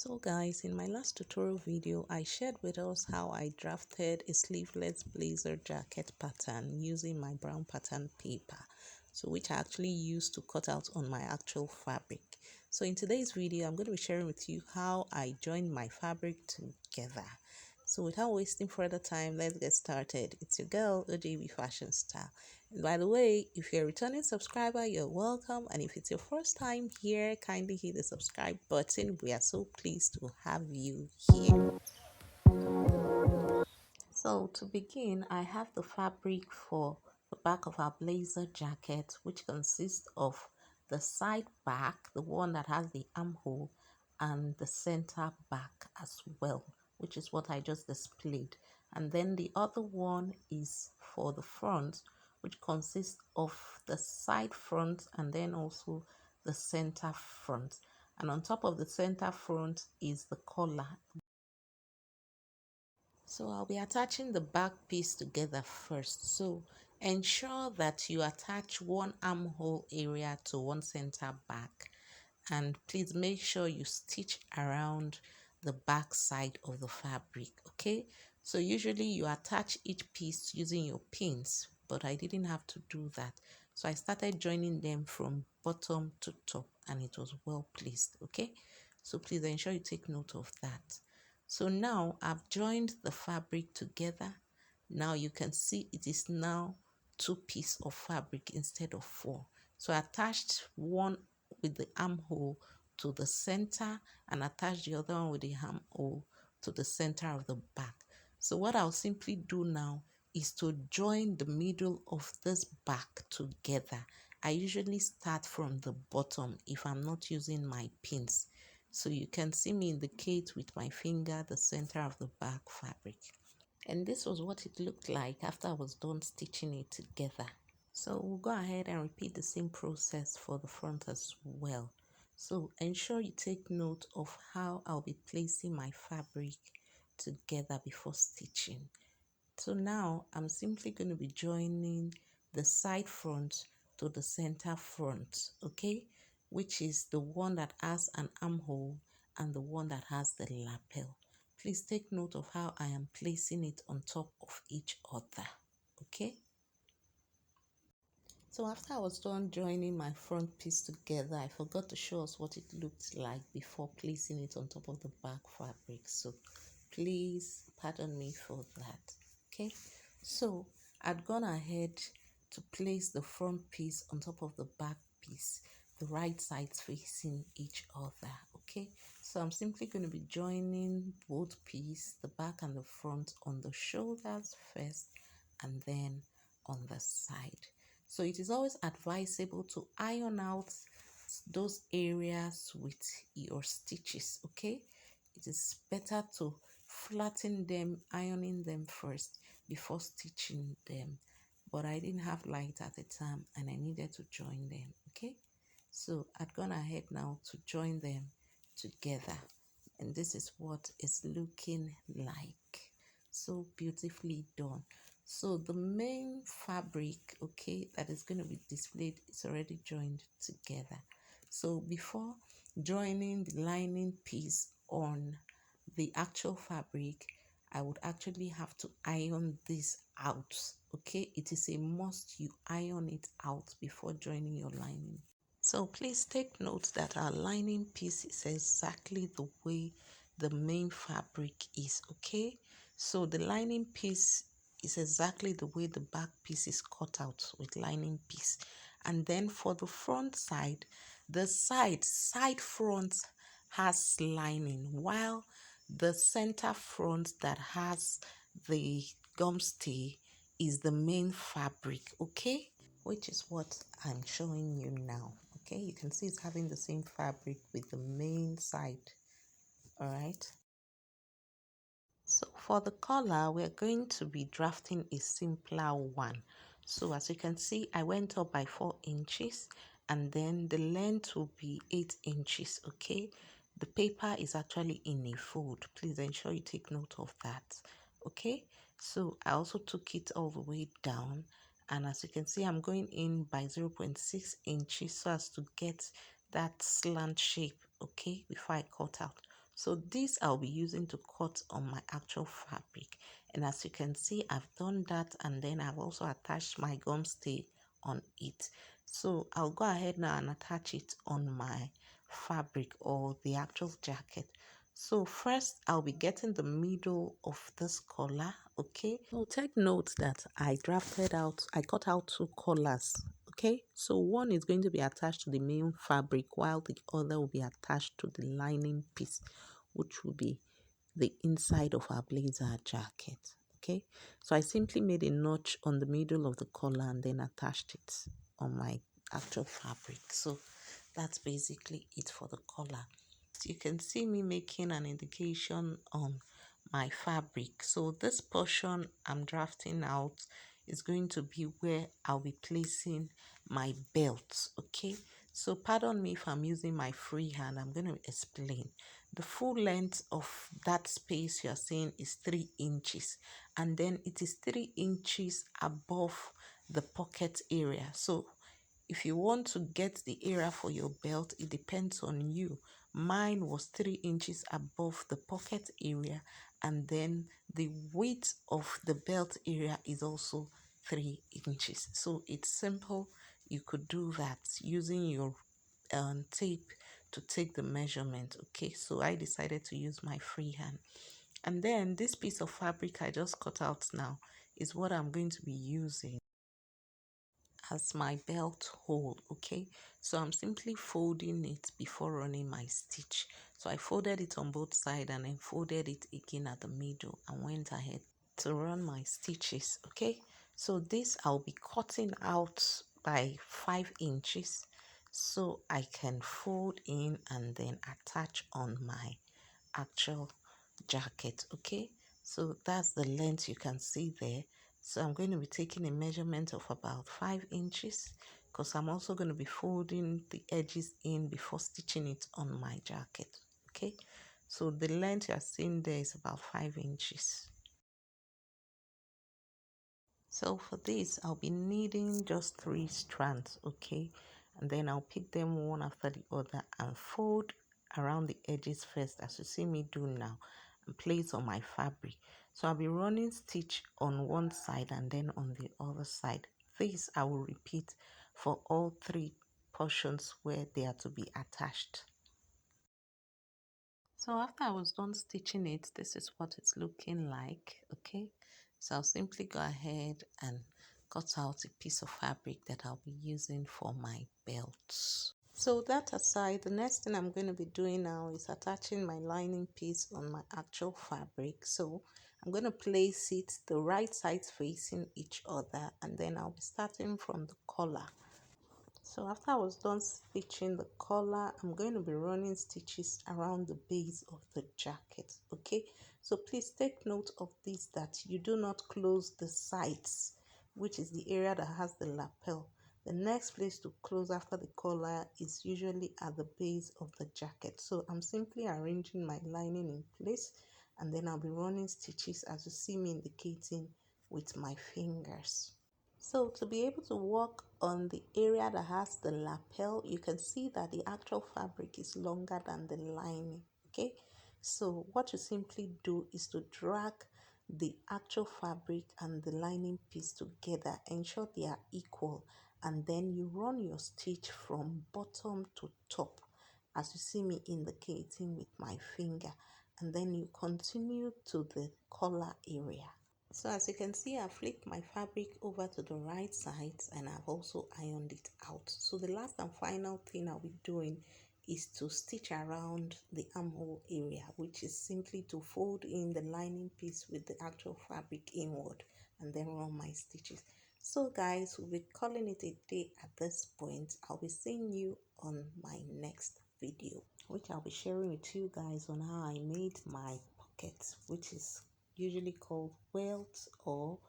So guys, in my last tutorial video, I shared with us how I drafted a sleeveless blazer jacket pattern using my brown pattern paper, so which I actually used to cut out on my actual fabric. So in today's video, I'm going to be sharing with you how I joined my fabric together. So without wasting further time, let's get started. It's your girl, OJB Fashion Style. And by the way, if you're a returning subscriber, you're welcome. And if it's your first time here, kindly hit the subscribe button. We are so pleased to have you here. So to begin, I have the fabric for the back of our blazer jacket, which consists of the side back, the one that has the armhole, and the center back as well, which is what I just displayed. And then the other one is for the front, which consists of the side front and then also the center front. And on top of the center front is the collar. So I'll be attaching the back piece together first. So ensure that you attach one armhole area to one center back, and please make sure you stitch around the back side of the fabric. Okay, so usually you attach each piece using your pins, but I didn't have to do that, so I started joining them from bottom to top and it was well placed. Okay, so please ensure you take note of that. So now I've joined the fabric together. Now you can see it is now two pieces of fabric instead of four. So I attached one with the armhole to the center and attach the other one with the armhole to the center of the back. So what I'll simply do now is to join the middle of this back together. I usually start from the bottom if I'm not using my pins. So you can see me indicate with my finger the center of the back fabric. And this was what it looked like after I was done stitching it together. So we'll go ahead and repeat the same process for the front as well. So ensure you take note of how I'll be placing my fabric together before stitching. So now I'm simply going to be joining the side front to the center front, okay, which is the one that has an armhole and the one that has the lapel. Please take note of how I am placing it on top of each other, okay. So after I was done joining my front piece together, I forgot to show us what it looked like before placing it on top of the back fabric. So please pardon me for that. Okay, so I'd gone ahead to place the front piece on top of the back piece, the right sides facing each other. Okay, so I'm simply going to be joining both pieces, the back and the front, on the shoulders first and then on the side. So it is always advisable to iron out those areas with your stitches, okay? It is better to flatten them, ironing them first before stitching them. But I didn't have light at the time and I needed to join them, okay? So I'd gone ahead now to join them together. And this is what it's looking like. So beautifully done. So the main fabric, okay, that is going to be displayed is already joined together. So before joining the lining piece on the actual fabric, I would actually have to iron this out, okay. It is a must you iron it out before joining your lining. So please take note that our lining piece is exactly the way the main fabric is, okay? So the lining piece is exactly the way the back piece is cut out with lining piece. And then for the front side, the side front has lining, while the center front that has the gum stay is the main fabric, okay? Which is what I'm showing you now. Okay, you can see it's having the same fabric with the main side. All right. So for the collar, we're going to be drafting a simpler one. So as you can see, I went up by 4 inches and then the length will be 8 inches. Okay, the paper is actually in a fold. Please ensure you take note of that. Okay, so I also took it all the way down, and as you can see, I'm going in by 0.6 inches so as to get that slant shape, okay, before I cut out. So this I'll be using to cut on my actual fabric. And as you can see, I've done that, and then I've also attached my gum stay on it. So I'll go ahead now and attach it on my fabric or the actual jacket. So first I'll be getting the middle of this collar, okay? So take note that I cut out two collars, okay? So one is going to be attached to the main fabric while the other will be attached to the lining piece, which will be the inside of our blazer jacket, okay? So I simply made a notch on the middle of the collar and then attached it on my actual fabric. So that's basically it for the collar. You can see me making an indication on my fabric. So this portion I'm drafting out is going to be where I'll be placing my belt, okay? So pardon me if I'm using my free hand. I'm going to explain. The full length of that space you're seeing is 3 inches, and then it is 3 inches above the pocket area. So if you want to get the area for your belt, it depends on you. Mine was 3 inches above the pocket area, and then the width of the belt area is also 3 inches. So it's simple. You could do that using your tape to take the measurement. Okay, so I decided to use my free hand. And then this piece of fabric I just cut out now is what I'm going to be using as my belt hole. Okay, so I'm simply folding it before running my stitch. So I folded it on both sides and then folded it again at the middle and went ahead to run my stitches. Okay, so this I'll be cutting out by 5 inches so I can fold in and then attach on my actual jacket. Okay, so that's the length you can see there. So I'm going to be taking a measurement of about 5 inches because I'm also going to be folding the edges in before stitching it on my jacket. Okay, so the length you're seeing there is about 5 inches. So for this, I'll be needing just 3 strands, okay? And then I'll pick them one after the other and fold around the edges first, as you see me do now, and place on my fabric. So I'll be running stitch on one side and then on the other side. This I will repeat for all 3 portions where they are to be attached. So after I was done stitching it, this is what it's looking like, okay? So I'll simply go ahead and cut out a piece of fabric that I'll be using for my belt. So that aside, the next thing I'm going to be doing now is attaching my lining piece on my actual fabric. So I'm going to place it the right sides facing each other, and then I'll be starting from the collar. So after I was done stitching the collar, I'm going to be running stitches around the base of the jacket, okay? So please take note of this, that you do not close the sides, which is the area that has the lapel. The next place to close after the collar is usually at the base of the jacket. So I'm simply arranging my lining in place, and then I'll be running stitches as you see me indicating with my fingers. So to be able to work on the area that has the lapel, you can see that the actual fabric is longer than the lining, okay? So what you simply do is to drag the actual fabric and the lining piece together, ensure they are equal, and then you run your stitch from bottom to top, as you see me indicating with my finger, and then you continue to the collar area. So as you can see, I flipped my fabric over to the right side and I've also ironed it out. So the last and final thing I'll be doing is to stitch around the armhole area, which is simply to fold in the lining piece with the actual fabric inward and then run my stitches. So guys, we'll be calling it a day at this point. I'll be seeing you on my next video, which I'll be sharing with you guys on how I made my pockets, which is usually called welt or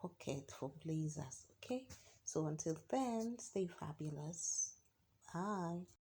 pocket for blazers. Okay, so until then, stay fabulous. Bye.